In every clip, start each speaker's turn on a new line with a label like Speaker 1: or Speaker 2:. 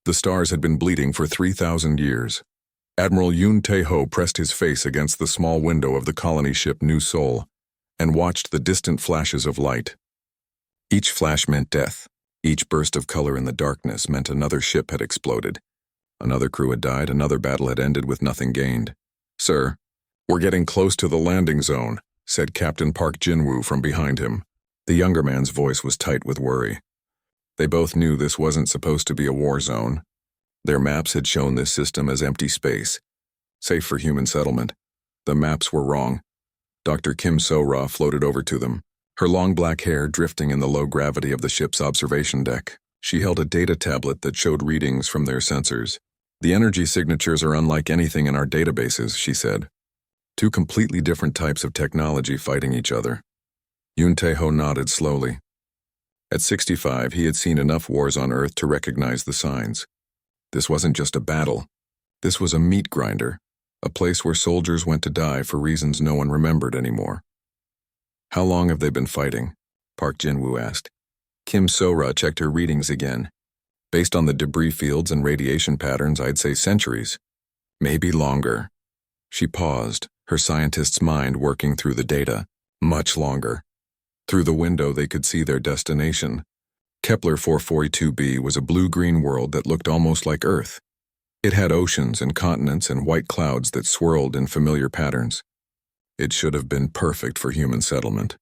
Speaker 1: The stars had been bleeding for 3,000 years. Admiral Yoon Tae-ho pressed his face against the small window of the colony ship New Seoul and watched the distant flashes of light. Each flash meant death. Each burst of color in the darkness meant another ship had exploded. Another crew had died, another battle had ended with nothing gained. "Sir, we're getting close to the landing zone," said Captain Park Jin-woo from behind him. The younger man's voice was tight with worry. They both knew this wasn't supposed to be a war zone. Their maps had shown this system as empty space, safe for human settlement. The maps were wrong. Dr. Kim So-ra floated over to them, her long black hair drifting in the low gravity of the ship's observation deck. She held a data tablet that showed readings from their sensors. "The energy signatures are unlike anything in our databases," she said. Two completely different types of technology fighting each other. Yoon Tae-ho nodded slowly. At 65, he had seen enough wars on Earth to recognize the signs. This wasn't just a battle. This was a meat grinder, a place where soldiers went to die for reasons no one remembered anymore. "How long have they been fighting?" Park Jin-woo asked. Kim So-ra checked her readings again. "Based on the debris fields and radiation patterns, I'd say centuries. Maybe longer." She paused, her scientist's mind working through the data. Much longer. Through the window they could see their destination. Kepler 442b was a blue-green world that looked almost like Earth. It had oceans and continents and white clouds that swirled in familiar patterns. It should have been perfect for human settlement.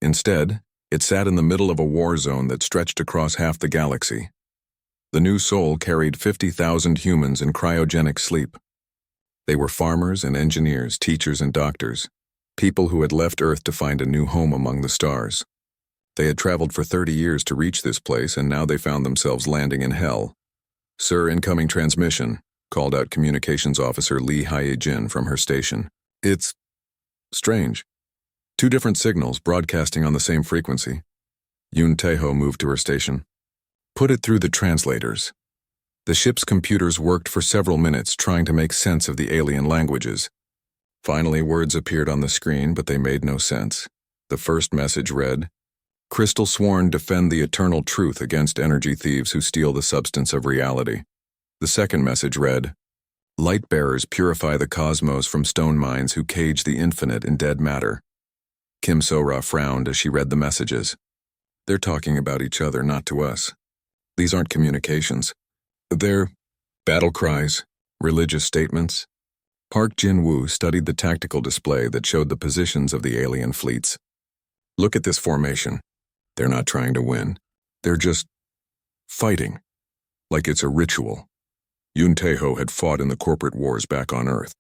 Speaker 1: Instead, it sat in the middle of a war zone that stretched across half the galaxy. The New Seoul carried 50,000 humans in cryogenic sleep. They were farmers and engineers, teachers and doctors, people who had left Earth to find a new home among the stars. They had traveled for 30 years to reach this place, and now they found themselves landing in hell. "Sir, incoming transmission," called out Communications Officer Lee Hae-jin from her station. "It's strange. Two different signals broadcasting on the same frequency." Yoon Tae-ho moved to her station. "Put it through the translators." The ship's computers worked for several minutes trying to make sense of the alien languages. Finally, words appeared on the screen, but they made no sense. The first message read, "Crystal Sworn defend the eternal truth against energy thieves who steal the substance of reality." The second message read, "Light bearers purify the cosmos from stone mines who cage the infinite in dead matter." Kim So-ra frowned as she read the messages. "They're talking about each other, not to us. These aren't communications. They're battle cries, religious statements." Park Jin-woo studied the tactical display that showed the positions of the alien fleets. "Look at this formation. They're not trying to win. They're just fighting, like it's a ritual." Yoon Tae-ho had fought in the corporate wars back on Earth.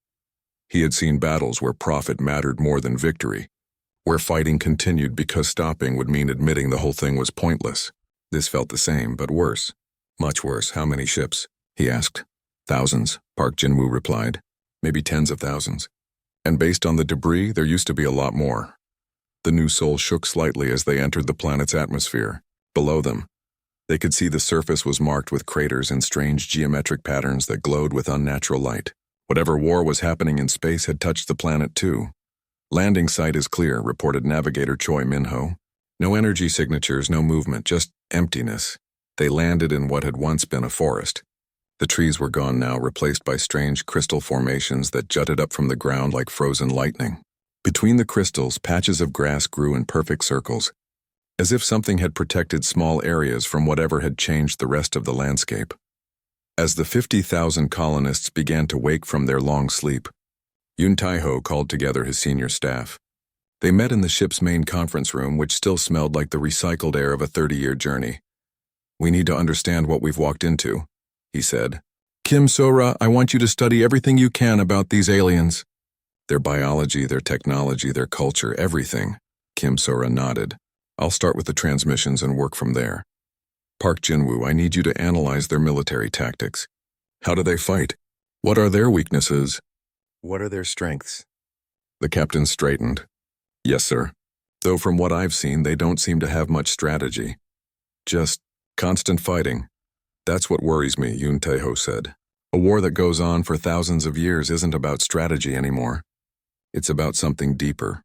Speaker 1: He had seen battles where profit mattered more than victory, where fighting continued because stopping would mean admitting the whole thing was pointless. This felt the same, but worse. "Much worse. How many ships?" he asked. "Thousands," Park Jin-woo replied. "Maybe tens of thousands. And based on the debris, there used to be a lot more." The New Seoul shook slightly as they entered the planet's atmosphere. Below them, they could see the surface was marked with craters and strange geometric patterns that glowed with unnatural light. Whatever war was happening in space had touched the planet too. "Landing site is clear," reported Navigator Choi Min-ho. "No energy signatures, no movement, just emptiness." They landed in what had once been a forest. The trees were gone now, replaced by strange crystal formations that jutted up from the ground like frozen lightning. Between the crystals, patches of grass grew in perfect circles, as if something had protected small areas from whatever had changed the rest of the landscape. As the 50,000 colonists began to wake from their long sleep, Yoon Tae-ho called together his senior staff. They met in the ship's main conference room, which still smelled like the recycled air of a 30-year journey. "We need to understand what we've walked into," he said. "Kim So-ra, I want you to study everything you can about these aliens." "Their biology, their technology, their culture, everything." Kim So-ra nodded. "I'll start with the transmissions and work from there." "Park Jin-woo, I need you to analyze their military tactics. How do they fight? What are their weaknesses? What are their strengths?" The captain straightened. "Yes, sir. Though from what I've seen, they don't seem to have much strategy. Just constant fighting. That's what worries me," Yoon Tae-ho said. "A war that goes on for thousands of years isn't about strategy anymore. It's about something deeper."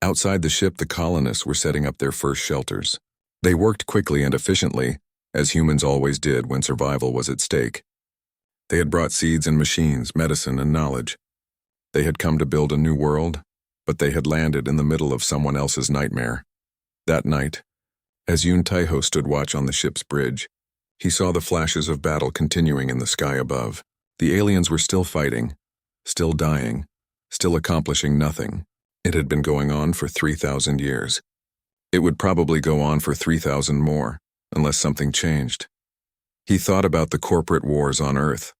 Speaker 1: Outside the ship, the colonists were setting up their first shelters. They worked quickly and efficiently, as humans always did when survival was at stake. They had brought seeds and machines, medicine and knowledge. They had come to build a new world, but they had landed in the middle of someone else's nightmare. That night, as Yun Taiho stood watch on the ship's bridge, he saw the flashes of battle continuing in the sky above. The aliens were still fighting, still dying, still accomplishing nothing. It had been going on for 3,000 years. It would probably go on for 3,000 more, unless something changed. He thought about the corporate wars on Earth,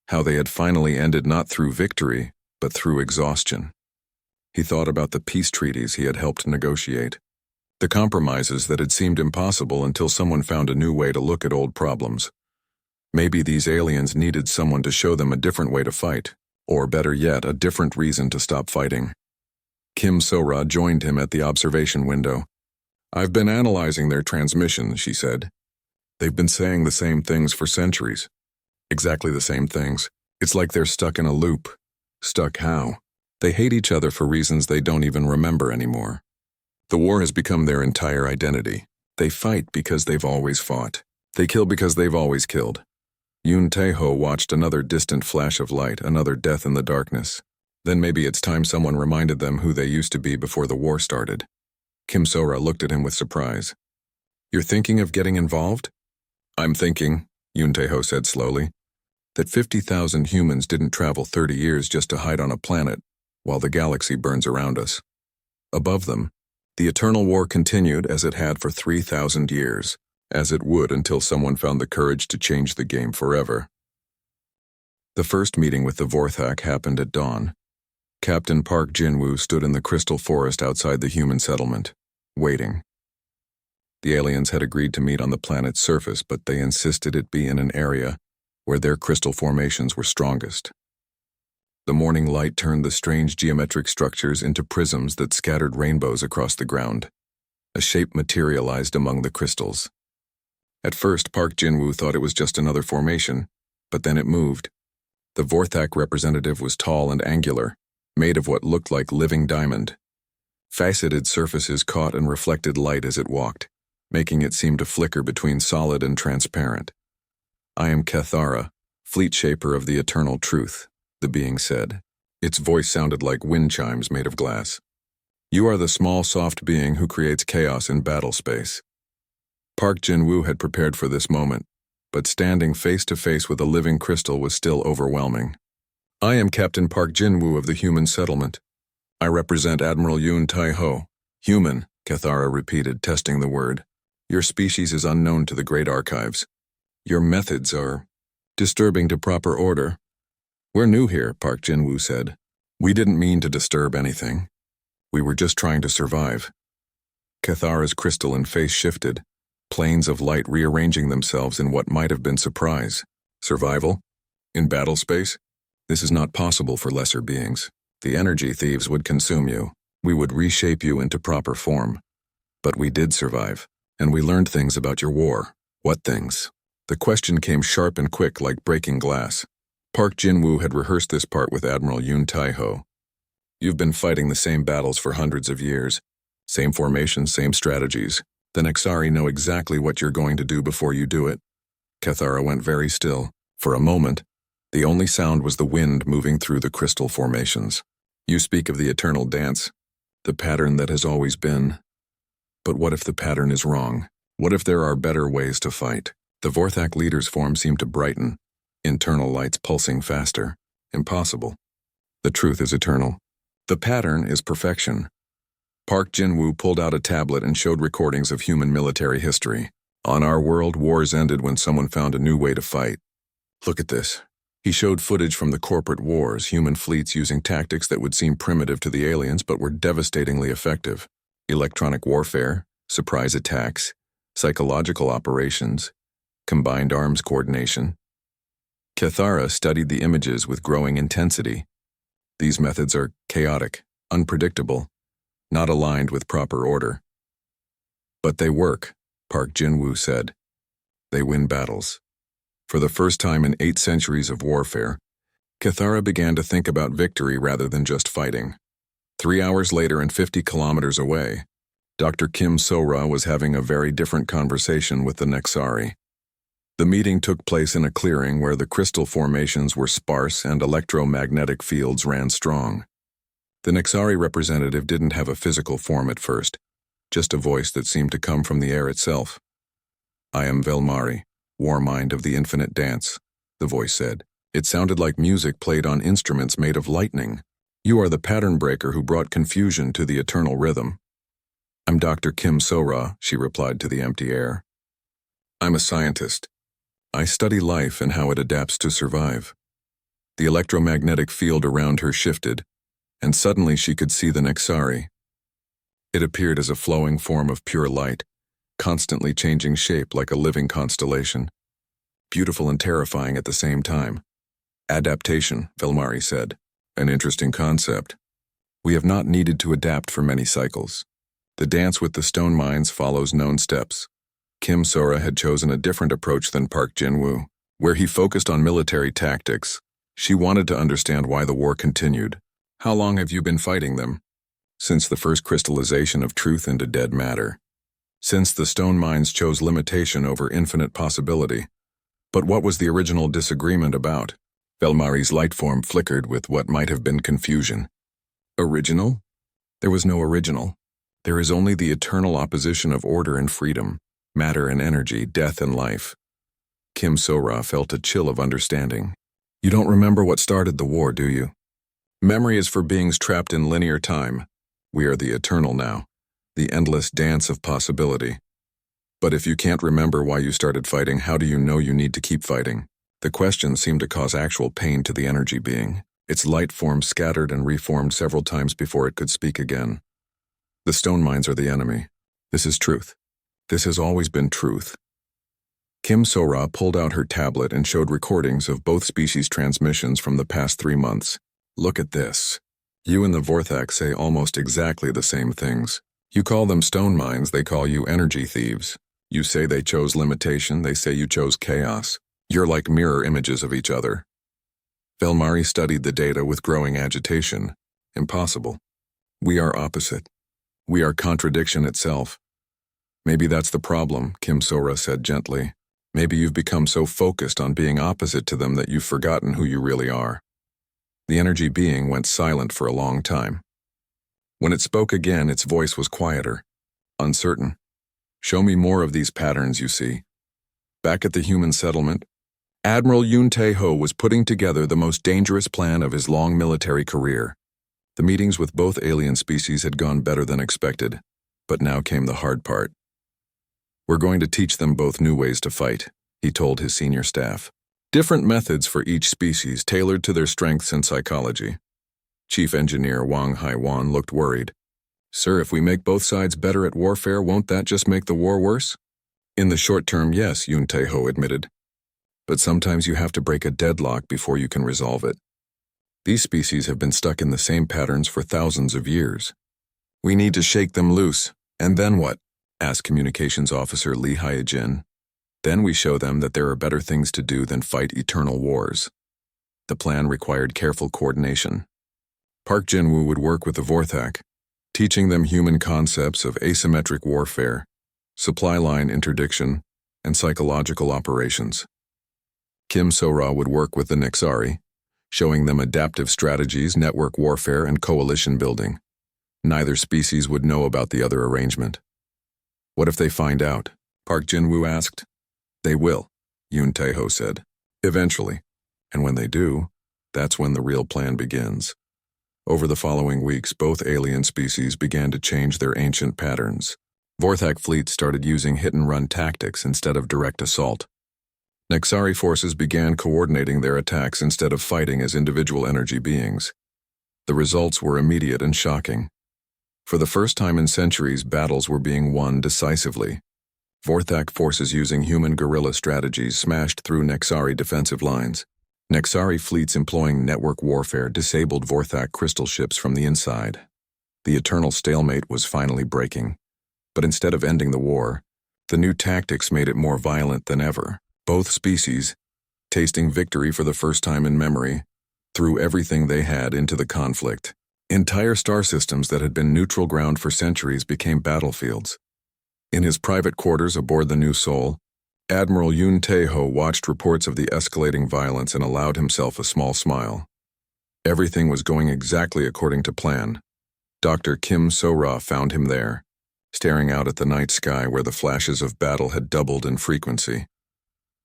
Speaker 1: how they had finally ended not through victory, but through exhaustion. He thought about the peace treaties he had helped negotiate, the compromises that had seemed impossible until someone found a new way to look at old problems. Maybe these aliens needed someone to show them a different way to fight, or better yet, a different reason to stop fighting. Kim So-ra joined him at the observation window. "I've been analyzing their transmissions," she said. "They've been saying the same things for centuries. Exactly the same things. It's like they're stuck in a loop." Stuck how? They hate each other for reasons they don't even remember anymore. The war has become their entire identity. They fight because they've always fought. They kill because they've always killed. Yun Taeho watched another distant flash of light, another death in the darkness. Then maybe it's time someone reminded them who they used to be before the war started. Kim So-ra looked at him with surprise. "You're thinking of getting involved?" "I'm thinking," Yun Taeho said slowly, "that 50,000 humans didn't travel 30 years just to hide on a planet while the galaxy burns around us. Above them, the eternal war continued as it had for 3,000 years, as it would until someone found the courage to change the game forever." The first meeting with the Vorthak happened at dawn. Captain Park Jin-woo stood in the crystal forest outside the human settlement, waiting. The aliens had agreed to meet on the planet's surface, but they insisted it be in an area where their crystal formations were strongest. The morning light turned the strange geometric structures into prisms that scattered rainbows across the ground. A shape materialized among the crystals. At first, Park Jin-woo thought it was just another formation, but then it moved. The Vorthak representative was tall and angular, made of what looked like living diamond. Faceted surfaces caught and reflected light as it walked, making it seem to flicker between solid and transparent. "I am Cathara, fleet shaper of the eternal truth," the being said. Its voice sounded like wind chimes made of glass. "You are the small, soft being who creates chaos in battle space." Park Jin-woo had prepared for this moment, but standing face to face with a living crystal was still overwhelming. "I am Captain Park Jin-woo of the human settlement. I represent Admiral Yun Tai-ho." "Human," Cathara repeated, testing the word. "Your species is unknown to the Great Archives. Your methods are disturbing to proper order." "We're new here," Park Jin-woo said. "We didn't mean to disturb anything. We were just trying to survive." Cathara's crystalline face shifted, planes of light rearranging themselves in what might have been surprise. "Survival? In battle space? This is not possible for lesser beings. The energy thieves would consume you. We would reshape you into proper form. But we did survive, and we learned things about your war." "What things?" The question came sharp and quick like breaking glass. Park Jin-woo had rehearsed this part with Admiral Yun Tai-ho. "You've been fighting the same battles for hundreds of years. Same formations, same strategies. The Nexari know exactly what you're going to do before you do it." Cathara went very still. For a moment, the only sound was the wind moving through the crystal formations. "You speak of the eternal dance, the pattern that has always been. But what if the pattern is wrong? What if there are better ways to fight?" The Vorthak leader's form seemed to brighten, internal lights pulsing faster. "Impossible. The truth is eternal. The pattern is perfection." Park Jin-woo pulled out a tablet and showed recordings of human military history. "On our world, wars ended when someone found a new way to fight. Look at this." He showed footage from the corporate wars, human fleets using tactics that would seem primitive to the aliens but were devastatingly effective. Electronic warfare, surprise attacks, psychological operations, combined arms coordination. Cathara studied the images with growing intensity. These methods are chaotic, unpredictable, not aligned with proper order. "But they work," Park Jin-woo said. "They win battles." For the first time in 8 centuries of warfare, Cathara began to think about victory rather than just fighting. 3 hours later and 50 kilometers away, Dr. Kim So-ra was having a very different conversation with the Nexari. The meeting took place in a clearing where the crystal formations were sparse and electromagnetic fields ran strong. The Nexari representative didn't have a physical form at first, just a voice that seemed to come from the air itself. "I am Velmari, war mind of the infinite dance," the voice said. It sounded like music played on instruments made of lightning. "You are the pattern breaker who brought confusion to the eternal rhythm." "I'm Dr. Kim Sora," she replied to the empty air. "I'm a scientist. I study life and how it adapts to survive." The electromagnetic field around her shifted, and suddenly she could see the Nexari. It appeared as a flowing form of pure light, constantly changing shape like a living constellation. Beautiful and terrifying at the same time. "Adaptation," Velmari said. "An interesting concept. We have not needed to adapt for many cycles. The dance with the stone mines follows known steps." Kim Sora had chosen a different approach than Park Jin-woo, where he focused on military tactics. She wanted to understand why the war continued. "How long have you been fighting them?" "Since the first crystallization of truth into dead matter. Since the stone mines chose limitation over infinite possibility." "But what was the original disagreement about?" Velmari's light form flickered with what might have been confusion. "Original? There was no original. There is only the eternal opposition of order and freedom, matter and energy, death and life." Kim Sora felt a chill of understanding. "You don't remember what started the war, do you? Memory is for beings trapped in linear time. We are the eternal now, the endless dance of possibility. But if you can't remember why you started fighting, how do you know you need to keep fighting?" The question seemed to cause actual pain to the energy being. Its light form scattered and reformed several times before it could speak again. "The stone mines are the enemy. This is truth. This has always been truth." Kim Sora pulled out her tablet and showed recordings of both species' transmissions from the past 3 months. "Look at this. You and the Vorthak say almost exactly the same things. You call them stone mines, they call you energy thieves. You say they chose limitation, they say you chose chaos. You're like mirror images of each other." Velmari studied the data with growing agitation. "Impossible. We are opposite. We are contradiction itself." "Maybe that's the problem," Kim Sora said gently. "Maybe you've become so focused on being opposite to them that you've forgotten who you really are." The energy being went silent for a long time. When it spoke again, its voice was quieter, uncertain. "Show me more of these patterns you see." Back at the human settlement, Admiral Yoon Tae-ho was putting together the most dangerous plan of his long military career. The meetings with both alien species had gone better than expected, but now came the hard part. "We're going to teach them both new ways to fight," he told his senior staff. "Different methods for each species tailored to their strengths and psychology." Chief Engineer Wang Hai-wan looked worried. "Sir, if we make both sides better at warfare, won't that just make the war worse?" "In the short term, yes," Yoon Tae-ho admitted. "But sometimes you have to break a deadlock before you can resolve it. These species have been stuck in the same patterns for thousands of years. We need to shake them loose." "And then what?" asked Communications Officer Lee Hyejin. "Then we show them that there are better things to do than fight eternal wars." The plan required careful coordination. Park Jin-woo would work with the Vorthak, teaching them human concepts of asymmetric warfare, supply line interdiction, and psychological operations. Kim Sora would work with the Nexari, showing them adaptive strategies, network warfare, and coalition building. Neither species would know about the other arrangement. "What if they find out?" Park Jin-woo asked. "They will," Yoon Tae-ho said. "Eventually. And when they do, that's when the real plan begins." Over the following weeks, both alien species began to change their ancient patterns. Vorthak fleets started using hit-and-run tactics instead of direct assault. Nexari forces began coordinating their attacks instead of fighting as individual energy beings. The results were immediate and shocking. For the first time in centuries, battles were being won decisively. Vorthak forces using human guerrilla strategies smashed through Nexari defensive lines. Nexari fleets employing network warfare disabled Vorthak crystal ships from the inside. The eternal stalemate was finally breaking. But instead of ending the war, the new tactics made it more violent than ever. Both species, tasting victory for the first time in memory, threw everything they had into the conflict. Entire star systems that had been neutral ground for centuries became battlefields. In his private quarters aboard the New Soul, Admiral Yoon Tae-ho watched reports of the escalating violence and allowed himself a small smile. Everything was going exactly according to plan. Dr. Kim So-ra found him there, staring out at the night sky where the flashes of battle had doubled in frequency.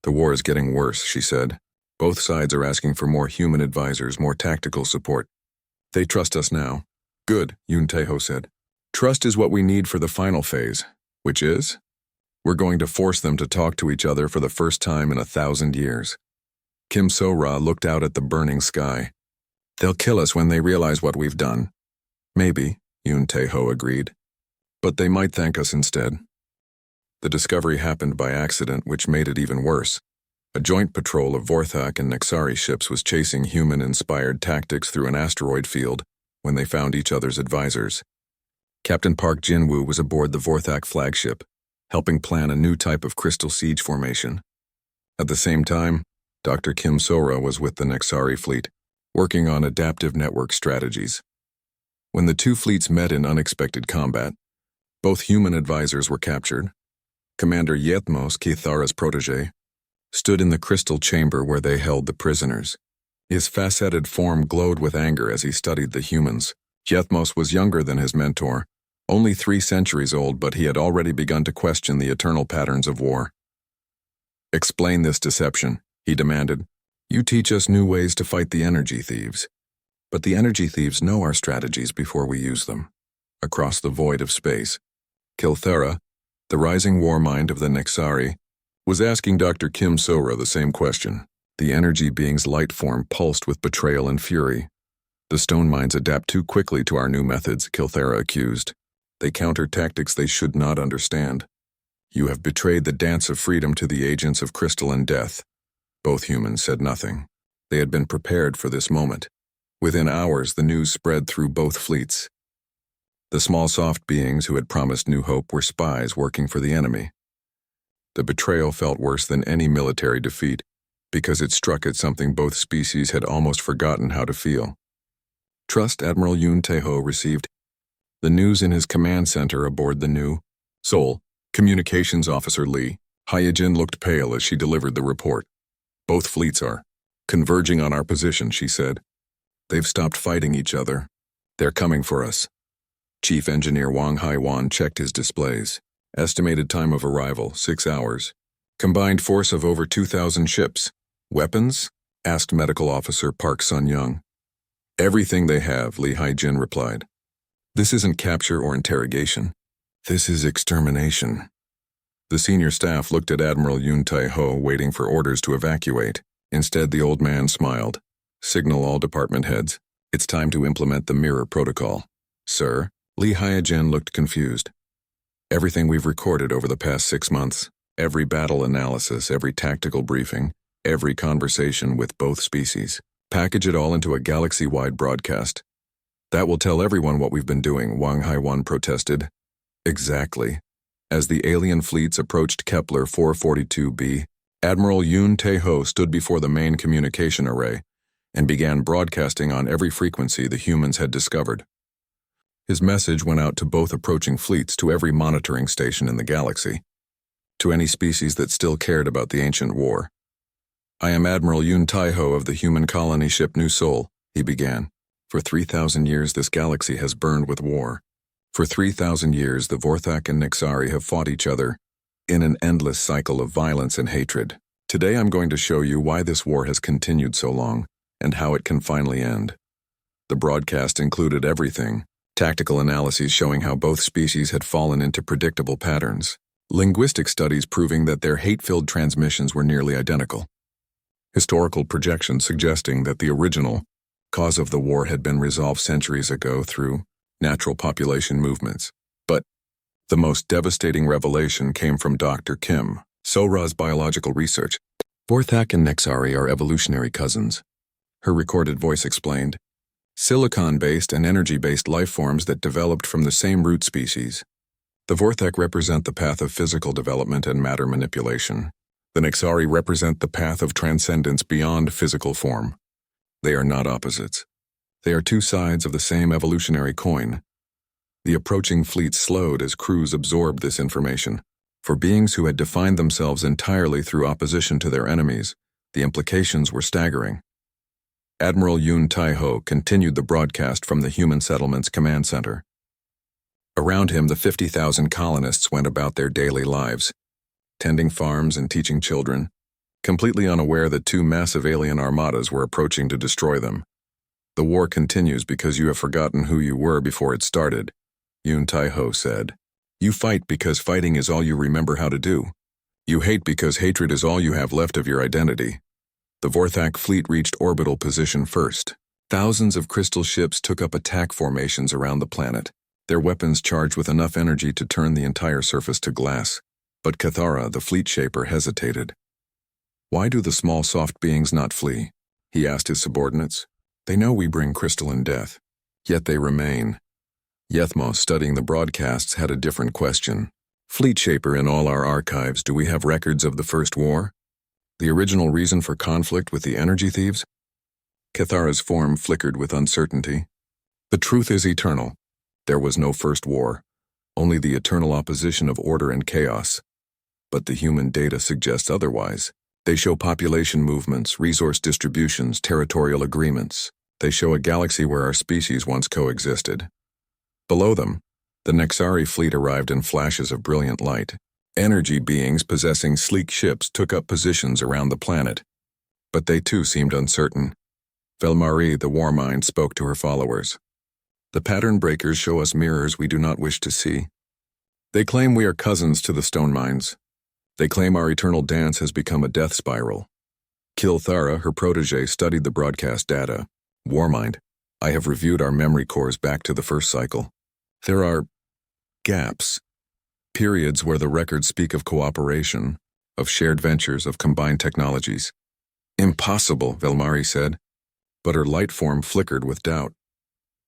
Speaker 1: "The war is getting worse," she said. "Both sides are asking for more human advisors, more tactical support. They trust us now." "Good," Yoon Tae-ho said. "Trust is what we need for the final phase, which is? We're going to force them to talk to each other for the first time in 1,000 years." Kim So-ra looked out at the burning sky. "They'll kill us when they realize what we've done." "Maybe," Yoon Tae-ho agreed. "But they might thank us instead." The discovery happened by accident, which made it even worse. A joint patrol of Vorthak and Nexari ships was chasing human-inspired tactics through an asteroid field when they found each other's advisors. Captain Park Jin-woo was aboard the Vorthak flagship, helping plan a new type of crystal siege formation. At the same time, Dr. Kim So-ra was with the Nexari fleet, working on adaptive network strategies. When the two fleets met in unexpected combat, both human advisors were captured. Commander Yethmos, Kithara's protege, stood in the crystal chamber where they held the prisoners. His faceted form glowed with anger as he studied the humans. Yethmos was younger than his mentor, only 3 centuries old, but he had already begun to question the eternal patterns of war. "Explain this deception," he demanded. "You teach us new ways to fight the energy thieves. But the energy thieves know our strategies before we use them." Across the void of space, Kithara, the rising war mind of the Nexari, was asking Dr. Kim So-ra the same question. The energy being's light form pulsed with betrayal and fury. "The stone minds adapt too quickly to our new methods," Kithara accused. "They counter tactics they should not understand. You have betrayed the dance of freedom to the agents of crystal and death." Both humans said nothing. They had been prepared for this moment. Within hours, the news spread through both fleets. The small soft beings who had promised new hope were spies working for the enemy. The betrayal felt worse than any military defeat, because it struck at something both species had almost forgotten how to feel. Trust Admiral Yoon Tae-ho received the news in his command center aboard the new Seoul. Communications Officer Lee Hyejin looked pale as she delivered the report. "Both fleets are converging on our position," she said. "They've stopped fighting each other. They're coming for us." Chief Engineer Wang Hai-wan checked his displays. Estimated time of arrival, 6 hours. Combined force of over 2,000 ships. "Weapons?" asked Medical Officer Park Sun-young. "Everything they have," Lee Hyejin replied. "This isn't capture or interrogation. This is extermination." The senior staff looked at Admiral Yoon Tae-ho, waiting for orders to evacuate. Instead, the old man smiled. "Signal all department heads. It's time to implement the mirror protocol." "Sir?" Lee Hyejin looked confused. "Everything we've recorded over the past 6 months, every battle analysis, every tactical briefing, every conversation with both species. Package it all into a galaxy-wide broadcast. That will tell everyone what we've been doing," Wang Hai-wan protested. "Exactly." As the alien fleets approached Kepler 442b, Admiral Yoon Tae-ho stood before the main communication array and began broadcasting on every frequency the humans had discovered. His message went out to both approaching fleets, to every monitoring station in the galaxy, to any species that still cared about the ancient war. "I am Admiral Yoon Tae-ho of the human colony ship New Seoul," he began. "For 3,000 years this galaxy has burned with war. For 3,000 years the Vorthak and Nexari have fought each other in an endless cycle of violence and hatred. Today I'm going to show you why this war has continued so long and how it can finally end." The broadcast included everything: tactical analyses showing how both species had fallen into predictable patterns, linguistic studies proving that their hate-filled transmissions were nearly identical, historical projections suggesting that the original cause of the war had been resolved centuries ago through natural population movements. But the most devastating revelation came from Dr. Kim So-ra's biological research. "Vorthak and Nexari are evolutionary cousins," her recorded voice explained. "Silicon-based and energy-based life forms that developed from the same root species. The Vorthak represent the path of physical development and matter manipulation. The Nexari represent the path of transcendence beyond physical form. They are not opposites. They are 2 sides of the same evolutionary coin." The approaching fleet slowed as crews absorbed this information. For beings who had defined themselves entirely through opposition to their enemies, the implications were staggering. Admiral Yun Tai-ho continued the broadcast from the Human Settlement's command center. Around him, the 50,000 colonists went about their daily lives, tending farms and teaching children, completely unaware that two massive alien armadas were approaching to destroy them. The war continues because you have forgotten who you were before it started, Yun Tai-ho said. You fight because fighting is all you remember how to do. You hate because hatred is all you have left of your identity. The Vorthak fleet reached orbital position first. Thousands of crystal ships took up attack formations around the planet, their weapons charged with enough energy to turn the entire surface to glass. But Cathara, the fleet shaper, hesitated. Why do the small soft beings not flee? He asked his subordinates. They know we bring crystalline death. Yet they remain. Yethmos, studying the broadcasts, had a different question. Fleet shaper, in all our archives, do we have records of the First War? The original reason for conflict with the energy thieves? Cathara's form flickered with uncertainty. The truth is eternal. There was no First War, only the eternal opposition of order and chaos. But the human data suggests otherwise. They show population movements, resource distributions, territorial agreements. They show a galaxy where our species once coexisted. Below them, the Nexari fleet arrived in flashes of brilliant light. Energy beings possessing sleek ships took up positions around the planet. But they too seemed uncertain. Velmari, the war mind, spoke to her followers. The pattern breakers show us mirrors we do not wish to see. They claim we are cousins to the stone mines. They claim our eternal dance has become a death spiral. Kilthara, her protege, studied the broadcast data. Warmind, I have reviewed our memory cores back to the first cycle. There are gaps, periods where the records speak of cooperation, of shared ventures, of combined technologies. Impossible, Velmari said, but her light form flickered with doubt.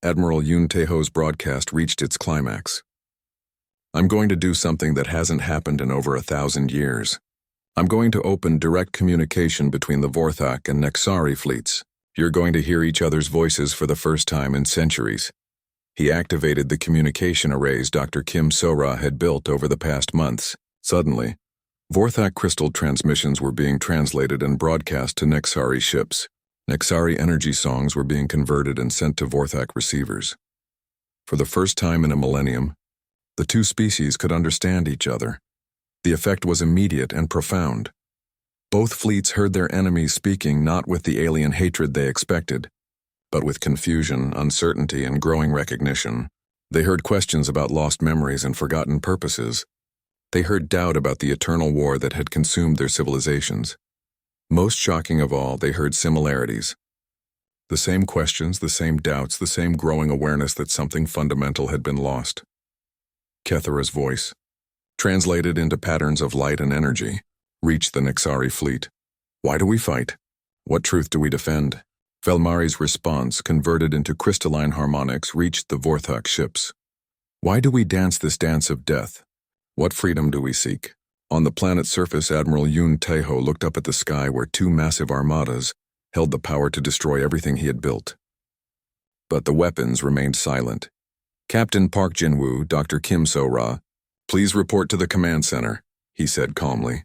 Speaker 1: Admiral Yun Tai-ho's broadcast reached its climax. I'm going to do something that hasn't happened in over 1,000 years. I'm going to open direct communication between the Vorthak and Nexari fleets. You're going to hear each other's voices for the first time in centuries. He activated the communication arrays Dr. Kim So-ra had built over the past months. Suddenly, Vorthak crystal transmissions were being translated and broadcast to Nexari ships. Nexari energy songs were being converted and sent to Vorthak receivers. For the first time in a millennium, the two species could understand each other. The effect was immediate and profound. Both fleets heard their enemies speaking not with the alien hatred they expected, but with confusion, uncertainty, and growing recognition. They heard questions about lost memories and forgotten purposes. They heard doubt about the eternal war that had consumed their civilizations. Most shocking of all, they heard similarities. The same questions, the same doubts, the same growing awareness that something fundamental had been lost. Kethara's voice, translated into patterns of light and energy, reached the Nexari fleet. Why do we fight? What truth do we defend? Velmari's response, converted into crystalline harmonics, reached the Vorthak ships. Why do we dance this dance of death? What freedom do we seek? On the planet's surface, Admiral Yun Tai-ho looked up at the sky where two massive armadas held the power to destroy everything he had built. But the weapons remained silent. Captain Park Jin-woo, Dr. Kim So-ra, please report to the command center, he said calmly.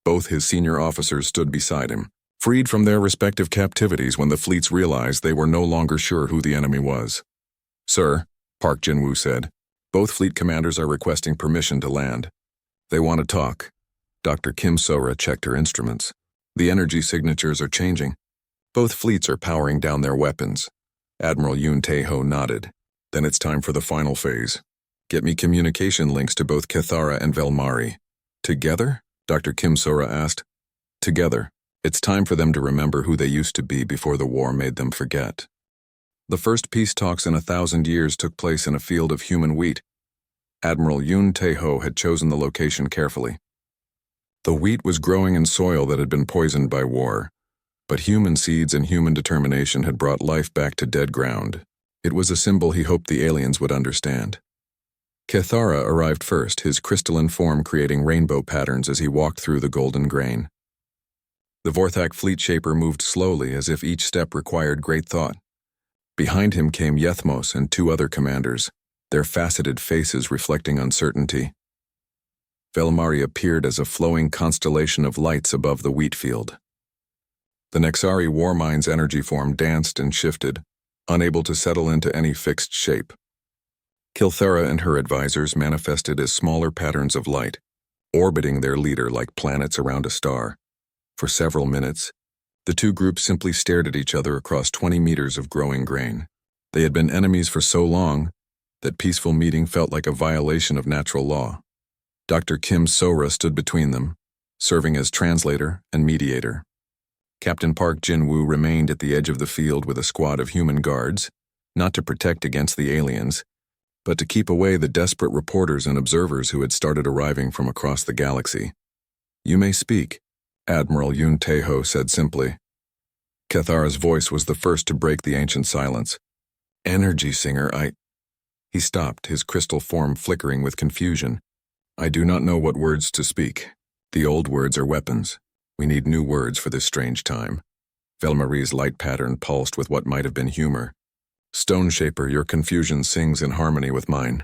Speaker 1: Both his senior officers stood beside him, freed from their respective captivities when the fleets realized they were no longer sure who the enemy was. Sir, Park Jin-woo said, both fleet commanders are requesting permission to land. They want to talk. Dr. Kim So-ra checked her instruments. The energy signatures are changing. Both fleets are powering down their weapons. Admiral Yun Tai-ho nodded. Then it's time for the final phase. Get me communication links to both Cathara and Velmari. Together? Dr. Kim So-ra asked. Together. It's time for them to remember who they used to be before the war made them forget. The first peace talks in 1,000 years took place in a field of human wheat. Admiral Yun Tai-ho had chosen the location carefully. The wheat was growing in soil that had been poisoned by war, but human seeds and human determination had brought life back to dead ground. It was a symbol he hoped the aliens would understand. Cathara arrived first, his crystalline form creating rainbow patterns as he walked through the golden grain. The Vorthak fleet shaper moved slowly as if each step required great thought. Behind him came Yethmos and two other commanders, their faceted faces reflecting uncertainty. Velmari appeared as a flowing constellation of lights above the wheat field. The HFY War mine's energy form danced and shifted, unable to settle into any fixed shape. Kilthera and her advisors manifested as smaller patterns of light, orbiting their leader like planets around a star. For several minutes, the two groups simply stared at each other across 20 meters of growing grain. They had been enemies for so long that peaceful meeting felt like a violation of natural law. Dr. Kim Sora stood between them, serving as translator and mediator. Captain Park Jin-woo remained at the edge of the field with a squad of human guards, not to protect against the aliens, but to keep away the desperate reporters and observers who had started arriving from across the galaxy. "You may speak," Admiral Yoon Tae-ho said simply. Cathara's voice was the first to break the ancient silence. "Energy Singer, He stopped, his crystal form flickering with confusion. "I do not know what words to speak. The old words are weapons. We need new words for this strange time." Velmari's light pattern pulsed with what might have been humor. "Stone Shaper, your confusion sings in harmony with mine.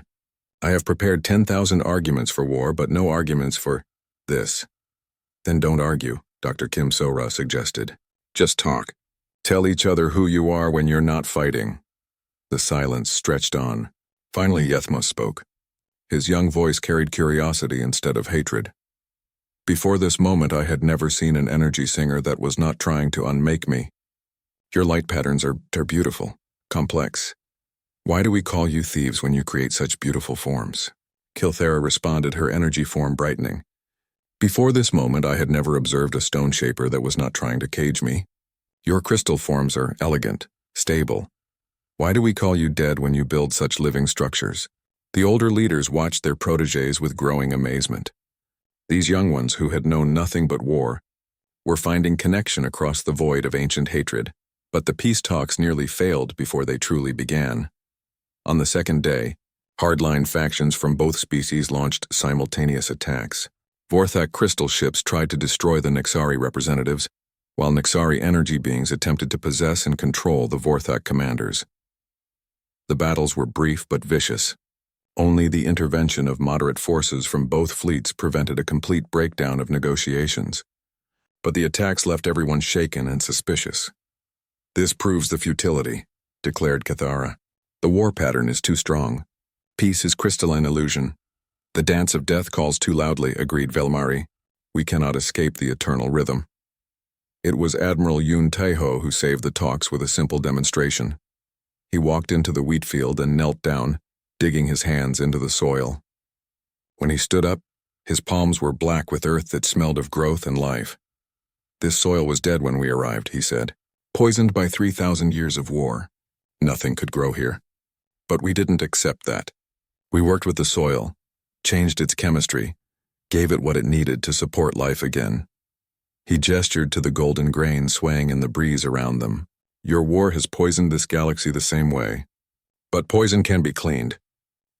Speaker 1: I have prepared 10,000 arguments for war, but no arguments for this." "Then don't argue," Dr. Kim Sora suggested. "Just talk. Tell each other who you are when you're not fighting." The silence stretched on. Finally, Yethmos spoke. His young voice carried curiosity instead of hatred. "Before this moment, I had never seen an energy singer that was not trying to unmake me. Your light patterns are beautiful, complex. Why do we call you thieves when you create such beautiful forms?" Kilthera responded, her energy form brightening. "Before this moment, I had never observed a stone shaper that was not trying to cage me. Your crystal forms are elegant, stable. Why do we call you dead when you build such living structures?" The older leaders watched their protégés with growing amazement. These young ones, who had known nothing but war, were finding connection across the void of ancient hatred, but the peace talks nearly failed before they truly began. On the second day, hardline factions from both species launched simultaneous attacks. Vorthak crystal ships tried to destroy the Nexari representatives, while Nexari energy beings attempted to possess and control the Vorthak commanders. The battles were brief but vicious. Only the intervention of moderate forces from both fleets prevented a complete breakdown of negotiations. But the attacks left everyone shaken and suspicious. "This proves the futility," declared Cathara. "The war pattern is too strong. Peace is crystalline illusion. The dance of death calls too loudly," agreed Velmari. "We cannot escape the eternal rhythm." It was Admiral Yoon Tae-ho who saved the talks with a simple demonstration. He walked into the wheat field and knelt down, digging his hands into the soil. When he stood up, his palms were black with earth that smelled of growth and life. "This soil was dead when we arrived," he said, "poisoned by 3,000 years of war. Nothing could grow here. But we didn't accept that. We worked with the soil, changed its chemistry, gave it what it needed to support life again." He gestured to the golden grain swaying in the breeze around them. "Your war has poisoned this galaxy the same way. But poison can be cleaned.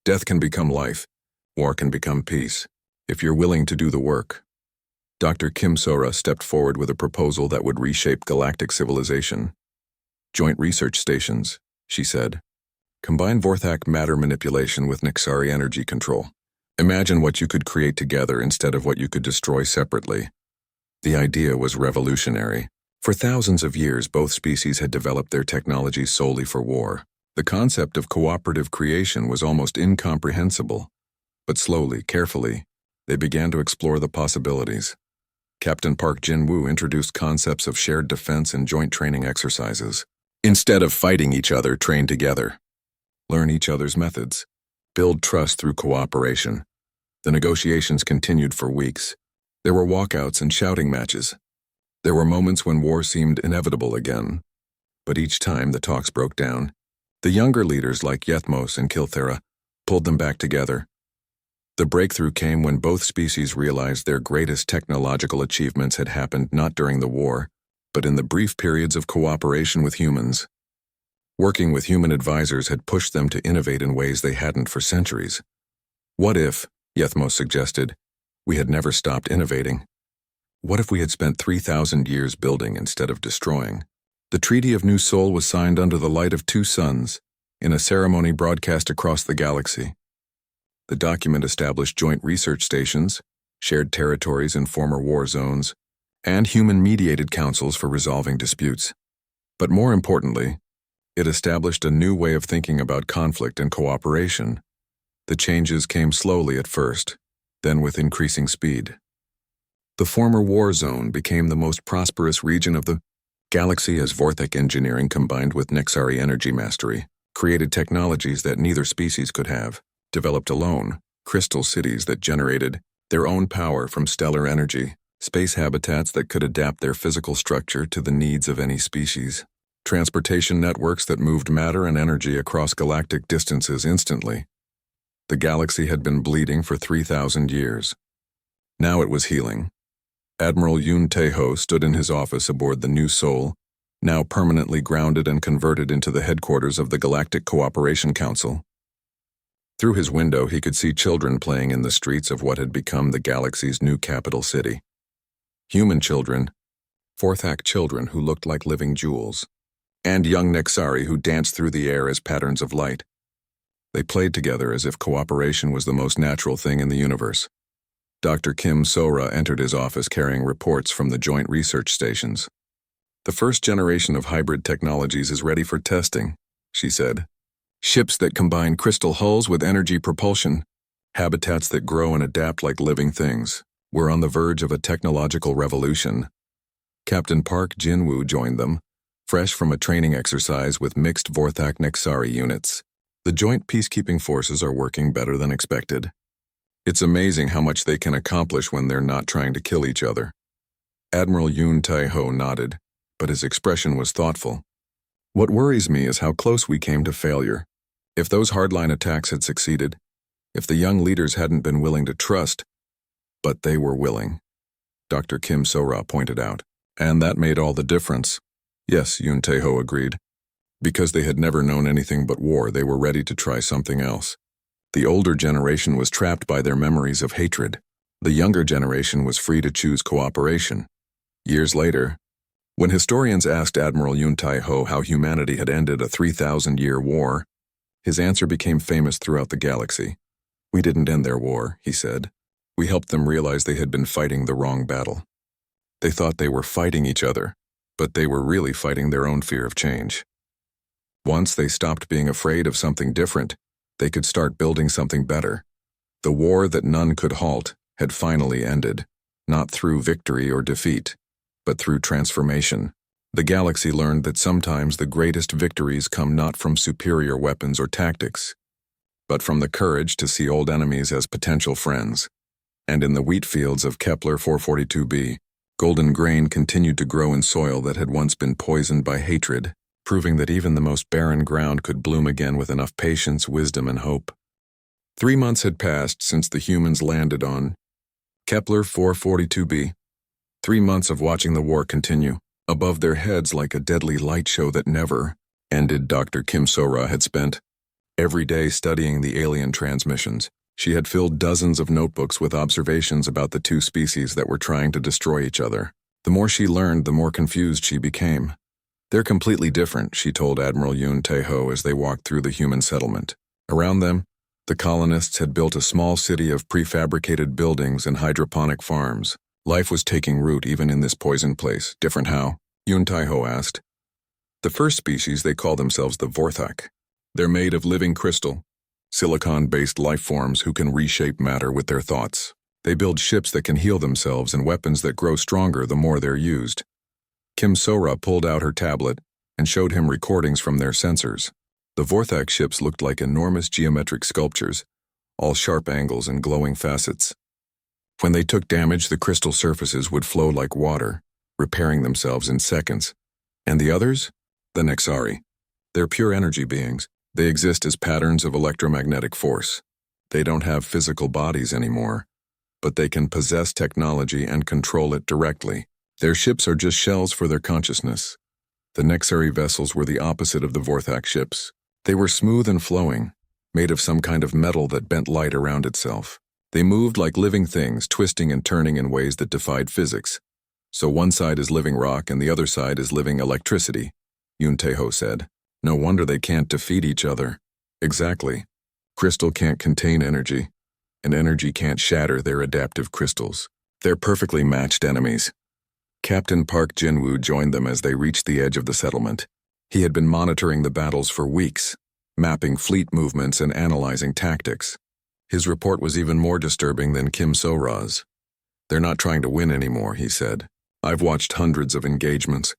Speaker 1: Death can become life. War can become peace, if you're willing to do the work." Dr. Kim Sora stepped forward with a proposal that would reshape galactic civilization. "Joint research stations," she said. "Combine Vorthak matter manipulation with Nexari energy control. Imagine what you could create together instead of what you could destroy separately." The idea was revolutionary. For thousands of years, both species had developed their technology solely for war. The concept of cooperative creation was almost incomprehensible. But slowly, carefully, they began to explore the possibilities. Captain Park Jin-woo introduced concepts of shared defense and joint training exercises. Instead of fighting each other, train together. Learn each other's methods. Build trust through cooperation. The negotiations continued for weeks. There were walkouts and shouting matches. There were moments when war seemed inevitable again. But each time the talks broke down, the younger leaders like Yethmos and Kilthera pulled them back together. The breakthrough came when both species realized their greatest technological achievements had happened not during the war, but in the brief periods of cooperation with humans. Working with human advisors had pushed them to innovate in ways they hadn't for centuries. What if, Yethmos suggested, we had never stopped innovating? What if we had spent 3,000 years building instead of destroying? The Treaty of New Seoul was signed under the light of two suns, in a ceremony broadcast across the galaxy. The document established joint research stations, shared territories in former war zones, and human-mediated councils for resolving disputes. But more importantly, it established a new way of thinking about conflict and cooperation. The changes came slowly at first, then with increasing speed. The former war zone became the most prosperous region of the galaxy as Vorthak engineering combined with Nexari energy mastery created technologies that neither species could have, developed alone, crystal cities that generated their own power from stellar energy, space habitats that could adapt their physical structure to the needs of any species, transportation networks that moved matter and energy across galactic distances instantly. The galaxy had been bleeding for 3,000 years. Now it was healing. Admiral Yoon Tae-ho stood in his office aboard the New Sol, now permanently grounded and converted into the headquarters of the Galactic Cooperation Council. Through his window, he could see children playing in the streets of what had become the galaxy's new capital city. Human children, Vorthak children who looked like living jewels, and young Nexari who danced through the air as patterns of light. They played together as if cooperation was the most natural thing in the universe. Dr. Kim Sora entered his office carrying reports from the joint research stations. "The first generation of hybrid technologies is ready for testing," she said. "Ships that combine crystal hulls with energy propulsion, habitats that grow and adapt like living things. We're on the verge of a technological revolution." Captain Park Jin-woo joined them, fresh from a training exercise with mixed Vorthak Nexari units. "The joint peacekeeping forces are working better than expected. It's amazing how much they can accomplish when they're not trying to kill each other." Admiral Yoon Tae-ho nodded, but his expression was thoughtful. "What worries me is how close we came to failure. If those hardline attacks had succeeded, if the young leaders hadn't been willing to trust, but they were willing," Dr. Kim Sora pointed out. "And that made all the difference." "Yes," Yoon Tae-ho agreed. "Because they had never known anything but war, they were ready to try something else. The older generation was trapped by their memories of hatred. The younger generation was free to choose cooperation." Years later, when historians asked Admiral Yoon Tae-ho how humanity had ended a 3,000-year war, his answer became famous throughout the galaxy. "We didn't end their war," he said. "We helped them realize they had been fighting the wrong battle. They thought they were fighting each other, but they were really fighting their own fear of change. Once they stopped being afraid of something different, they could start building something better. The war that none could halt had finally ended, not through victory or defeat, but through transformation." The galaxy learned that sometimes the greatest victories come not from superior weapons or tactics, but from the courage to see old enemies as potential friends. And in the wheat fields of Kepler 442b, golden grain continued to grow in soil that had once been poisoned by hatred, proving that even the most barren ground could bloom again with enough patience, wisdom, and hope. 3 months had passed since the humans landed on Kepler 442b. 3 months of watching the war continue, above their heads like a deadly light show that never ended. Dr. Kim Sora had spent every day studying the alien transmissions. She had filled dozens of notebooks with observations about the two species that were trying to destroy each other. The more she learned, the more confused she became. "They're completely different," she told Admiral Yoon Tae-ho as they walked through the human settlement. Around them, the colonists had built a small city of prefabricated buildings and hydroponic farms. Life was taking root even in this poisoned place. "Different how?" Yoon Tae-ho asked. "The first species, they call themselves the Vorthak. They're made of living crystal, silicon-based life forms who can reshape matter with their thoughts. They build ships that can heal themselves and weapons that grow stronger the more they're used." Kim Sora pulled out her tablet and showed him recordings from their sensors. The Vorthak ships looked like enormous geometric sculptures, all sharp angles and glowing facets. When they took damage, the crystal surfaces would flow like water, repairing themselves in seconds. And the others? The Nexari. They're pure energy beings. They exist as patterns of electromagnetic force. They don't have physical bodies anymore, but they can possess technology and control it directly. Their ships are just shells for their consciousness. The Nexari vessels were the opposite of the Vorthak ships. They were smooth and flowing, made of some kind of metal that bent light around itself. They moved like living things, twisting and turning in ways that defied physics. "So one side is living rock and the other side is living electricity," Yoon Tae-ho said. "No wonder they can't defeat each other." "Exactly. Crystal can't contain energy. and energy can't shatter their adaptive crystals. They're perfectly matched enemies. Captain Park Jin-woo joined them as they reached the edge of the settlement. He had been monitoring the battles for weeks, mapping fleet movements and analyzing tactics. His report was even more disturbing than Kim So-ra's. "They're not trying to win anymore," he said. "I've watched hundreds of engagements.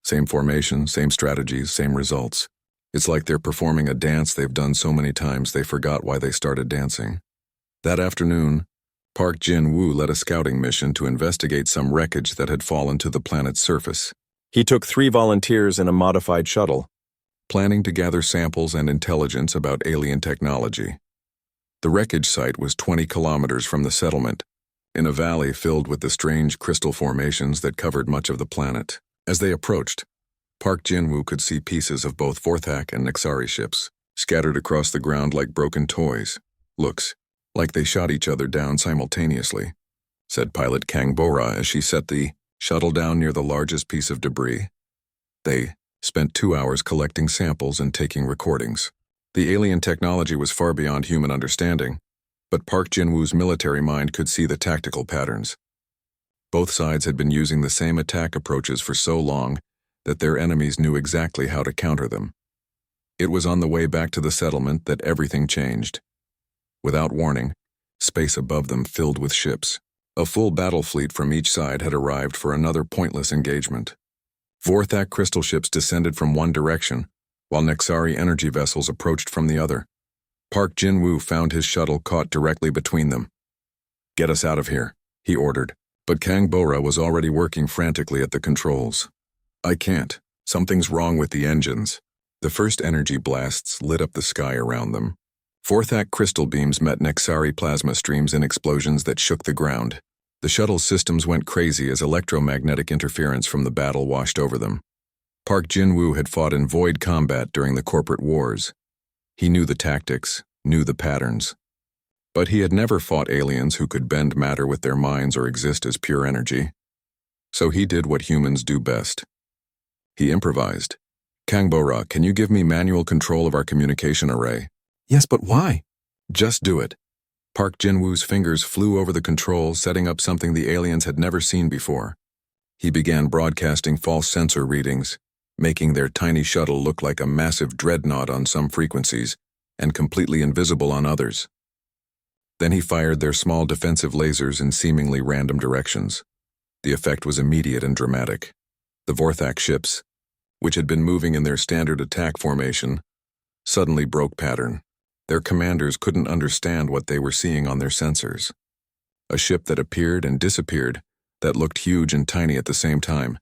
Speaker 1: Same formation, same strategies, same results. It's like they're performing a dance they've done so many times they forgot why they started dancing." That afternoon, Park Jin-woo led a scouting mission to investigate some wreckage that had fallen to the planet's surface. He took 3 volunteers in a modified shuttle, planning to gather samples and intelligence about alien technology. The wreckage site was 20 kilometers from the settlement, in a valley filled with the strange crystal formations that covered much of the planet. As they approached, Park Jin-woo could see pieces of both Vorthak and Nexari ships, scattered across the ground like broken toys. "Looks like they shot each other down simultaneously," said pilot Kang Bora as she set the shuttle down near the largest piece of debris. They spent 2 hours collecting samples and taking recordings. The alien technology was far beyond human understanding, but Park Jin-woo's military mind could see the tactical patterns. Both sides had been using the same attack approaches for so long that their enemies knew exactly how to counter them. It was on the way back to the settlement that everything changed. Without warning, space above them filled with ships. A full battle fleet from each side had arrived for another pointless engagement. Vorthak crystal ships descended from one direction, while Nexari energy vessels approached from the other. Park Jin-woo found his shuttle caught directly between them. "Get us out of here," he ordered, but Kang Bora was already working frantically at the controls. "I can't. Something's wrong with the engines." The first energy blasts lit up the sky around them. Vorthak crystal beams met Nexari plasma streams in explosions that shook the ground. The shuttle's systems went crazy as electromagnetic interference from the battle washed over them. Park Jin-woo had fought in void combat during the corporate wars. He knew the tactics, knew the patterns. But he had never fought aliens who could bend matter with their minds or exist as pure energy. So he did what humans do best. He improvised. "Kang Bora, can you give me manual control of our communication array?" "Yes, but why?" "Just do it." Park Jin-woo's fingers flew over the controls, setting up something the aliens had never seen before. He began broadcasting false sensor readings, making their tiny shuttle look like a massive dreadnought on some frequencies and completely invisible on others. Then he fired their small defensive lasers in seemingly random directions. The effect was immediate and dramatic. The Vorthak ships, which had been moving in their standard attack formation, suddenly broke pattern. Their commanders couldn't understand what they were seeing on their sensors. A ship that appeared and disappeared, that looked huge and tiny at the same time,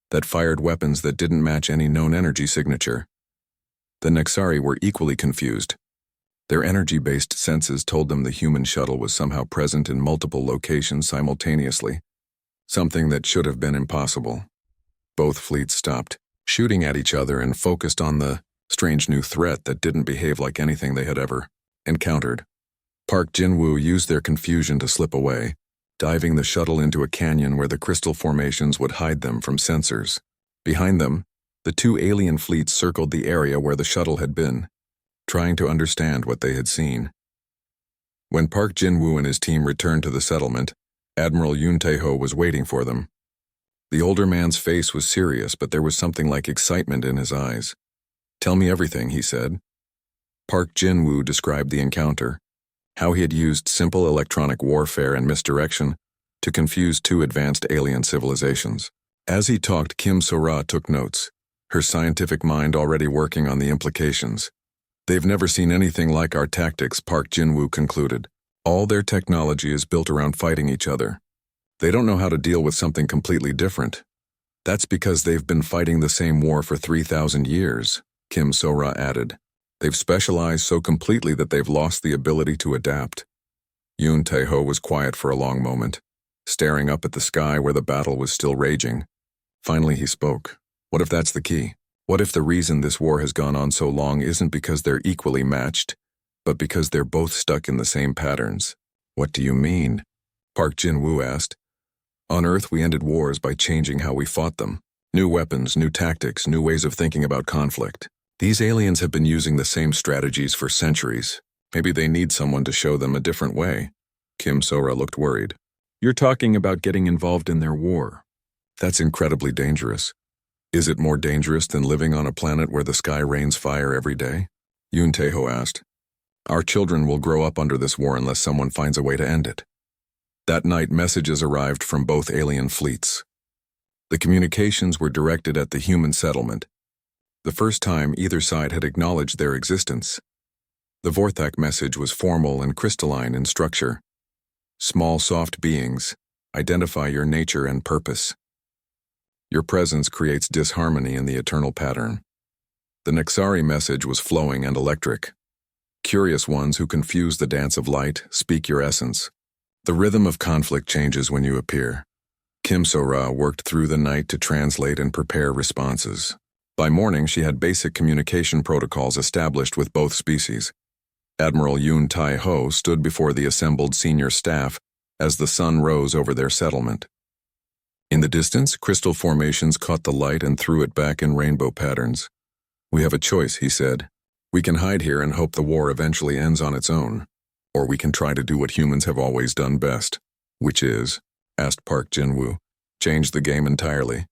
Speaker 1: that fired weapons that didn't match any known energy signature. The Nexari were equally confused. Their energy-based senses told them the human shuttle was somehow present in multiple locations simultaneously, something that should have been impossible. Both fleets stopped, shooting at each other and focused on the strange new threat that didn't behave like anything they had ever encountered. Park Jin-woo used their confusion to slip away, diving the shuttle into a canyon where the crystal formations would hide them from sensors. Behind them, the 2 alien fleets circled the area where the shuttle had been, trying to understand what they had seen. When Park Jin-woo and his team returned to the settlement, Admiral Yoon Tae-ho was waiting for them. The older man's face was serious, but there was something like excitement in his eyes. "Tell me everything," he said. Park Jin-woo described the encounter, how he had used simple electronic warfare and misdirection to confuse 2 advanced alien civilizations. As he talked, Kim So-ra took notes, her scientific mind already working on the implications. "They've never seen anything like our tactics," Park Jin-woo concluded. "All their technology is built around fighting each other. They don't know how to deal with something completely different. That's because they've been fighting the same war for 3,000 years, Kim So-ra added. They've specialized so completely that they've lost the ability to adapt. Yoon Tae-ho was quiet for a long moment, staring up at the sky where the battle was still raging. Finally he spoke. What if that's the key? What if the reason this war has gone on so long isn't because they're equally matched, but because they're both stuck in the same patterns? What do you mean? Park Jin-woo asked. On Earth we ended wars by changing how we fought them. New weapons, new tactics, new ways of thinking about conflict. These aliens have been using the same strategies for centuries. Maybe they need someone to show them a different way. Kim Sora looked worried. You're talking about getting involved in their war. That's incredibly dangerous. Is it more dangerous than living on a planet where the sky rains fire every day? Yoon Tae-ho asked. Our children will grow up under this war unless someone finds a way to end it. That night, messages arrived from both alien fleets. The communications were directed at the human settlement, the first time either side had acknowledged their existence. The Vorthak message was formal and crystalline in structure. Small, soft beings, identify your nature and purpose. Your presence creates disharmony in the eternal pattern. The Nexari message was flowing and electric. Curious ones who confuse the dance of light, speak your essence. The rhythm of conflict changes when you appear. Kim So-ra worked through the night to translate and prepare responses. By morning, she had basic communication protocols established with both species. Admiral Yoon Tae-ho stood before the assembled senior staff as the sun rose over their settlement. In the distance, crystal formations caught the light and threw it back in rainbow patterns. We have a choice, he said. We can hide here and hope the war eventually ends on its own. Or we can try to do what humans have always done best. Which is, asked Park Jin-woo, change the game entirely.